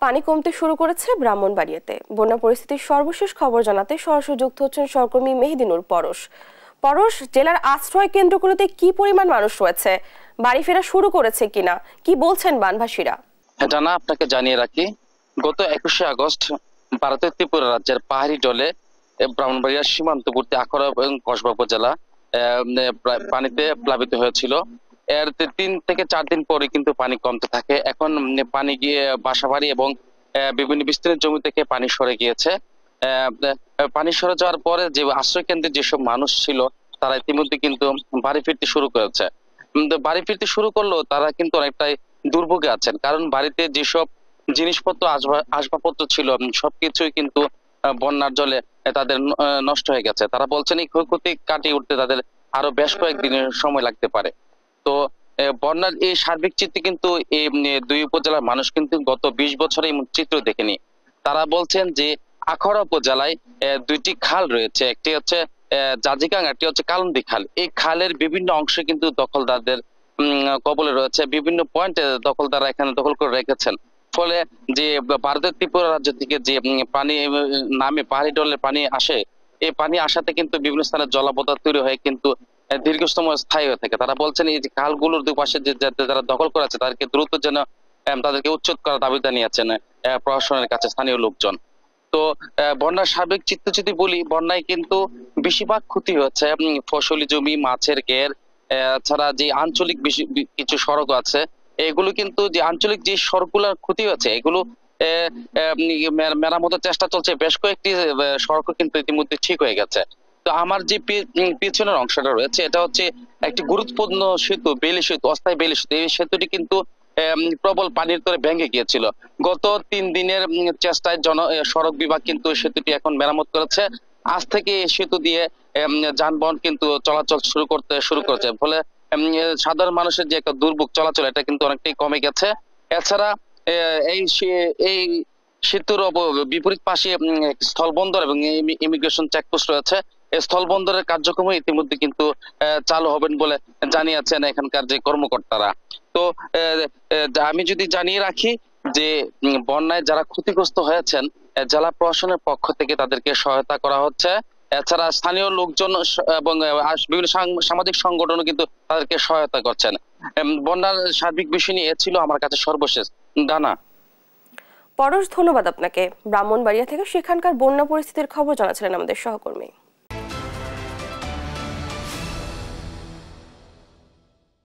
পানি কমতে শুরু করেছে ব্রাহ্মণবাড়িয়াতে। বন্যা পরিস্থিতির সর্বশেষ খবর জানাতে সরাসরি যুক্ত হচ্ছেন সহকর্মী মেহেদিনুর পরশ। পরশ, জেলার আশ্রয় কেন্দ্রগুলোতে কি পরিমাণ মানুষ রয়েছে, বাড়ি ফেরা শুরু করেছে কিনা, কি বলছেন বানভাসীরা? এটা না আপনাকে জানিয়ে রাখি, গত 21শে আগস্ট ভারতের ত্রিপুরা রাজ্যের পাহাড়ি জলে ব্রাহ্মণবাড়িয়ার সীমান্তবর্তী আখাউড়া এবং কসবা উপজেলা পানিতে প্লাবিত হয়েছিল। এর 3 থেকে 4 দিন পরে কিন্তু পানি কমতে থাকে। এখন পানি গিয়ে বাসাবাড়ি এবং বিভিন্ন বিস্তীর্ণ জমি থেকে পানি সরে গিয়েছে। পানি সরে যাওয়ার পরে যে আশ্রয় কেন্দ্রে যেসব মানুষ ছিল তারা ইতিমধ্যে কিন্তু বাড়ি ফিরতে শুরু করেছে। বাড়ি ফিরতে শুরু করলেও তারা কিন্তু অনেকটাই দুর্ভোগে আছেন, কারণ বাড়িতে যেসব জিনিসপত্র আসবাবপত্র ছিল সবকিছুই কিন্তু বন্যার জলে তাদের নষ্ট হয়ে গেছে। তারা বলছেন এই ক্ষয়ক্ষতি কাটিয়ে উঠতে তাদের আরো বেশ কয়েকদিনের সময় লাগতে পারে। তো বন্যার এই সার্বিক চিত্রে কিন্তু এই 2 উপজেলার মানুষ কিন্তু গত 20 বছরে এই চিত্র দেখেনি। তারা বলছেন যে আখাউড়া উপজেলায় 2টি খাল রয়েছে, একটি হচ্ছে জাজিকাং, একটি হচ্ছে কালন্দি খাল। এই খালের বিভিন্ন অংশ কিন্তু দখলদারদের কবলে রয়েছে। বিভিন্ন পয়েন্টে দখলদাররা এখানে দখল করে রেখেছেন। ফলে যে ভারতের ত্রিপুরা রাজ্য থেকে যে পানি নামে পাহাড়ি ঢলের পানি আসে, এই পানি আসাতে কিন্তু বিভিন্ন স্থানে জলাবদ্ধতা তৈরি হয়ে কিন্তু দীর্ঘ সময় স্থায়ী হয়ে থাকে। তারা বলছেন এই যে খালগুলোর দুপাশে যে যারা দখল করে আছে তাদেরকে দ্রুত যেন তাদেরকে উচ্ছেদ করার দাবি জানিয়েছেন প্রশাসনের কাছে স্থানীয় লোকজন। তো বন্যার সার্বিক চিত্র যদি বলি, বন্যায় কিন্তু বেশিরভাগ ক্ষতি হচ্ছে ফসলি জমি, মাছের ঘের, ছাড়া যে আঞ্চলিক কিছু সড়ক আছে, এগুলো কিন্তু যে আঞ্চলিক যে সড়কগুলোর ক্ষতি হচ্ছে এগুলো মেরামতের চেষ্টা চলছে। বেশ কয়েকটি সড়ক কিন্তু ইতিমধ্যে ঠিক হয়ে গেছে। তো আমার যে পিছনের অংশটা রয়েছে এটা হচ্ছে একটি গুরুত্বপূর্ণ সেতু, বেলি সেতু, অস্থায়ী বেলি সেতু। এই সেতুটি কিন্তু প্রবল পানির তলে ভেঙে গিয়েছিল। গত 3 দিনের চেষ্টায় সড়ক বিভাগ কিন্তু সেতুটি এখন মেরামত করেছে। আজ থেকে এই সেতু দিয়ে যানবাহন কিন্তু চলাচল শুরু করেছে। ফলে সাধারণ মানুষের যে একটা দুর্ভোগ চলাচল এটা কিন্তু অনেকটাই কমে গেছে। এছাড়া এই এই সেতুর বিপরীত পাশে স্থলবন্দর এবং ইমিগ্রেশন চেকপোস্ট রয়েছে। এই স্থলবন্দরের কার্যক্রম ইতিমধ্যে কিন্তু চালু হবেন বলে জানিয়েছেন এখানকার যে কর্মকর্তারা। তো আমি যদি জানিয়ে রাখি যে বন্যায় যারা ক্ষতিগ্রস্ত হয়েছেন জেলা প্রশাসনের পক্ষ থেকে তাদেরকে সহায়তা করা হচ্ছে। এছাড়া স্থানীয় লোকজন এবং বিভিন্ন সামাজিক সংগঠনও কিন্তু তাদেরকে সহায়তা করছেন। বন্যার সার্বিক বিষয় নিয়ে ছিল আমার কাছে সর্বশেষ ডানা। পরশ, ধন্যবাদ আপনাকে। ব্রাহ্মণবাড়িয়া থেকে সেখানকার বন্যা পরিস্থিতির খবর জানাচ্ছিলেন আমাদের সহকর্মী।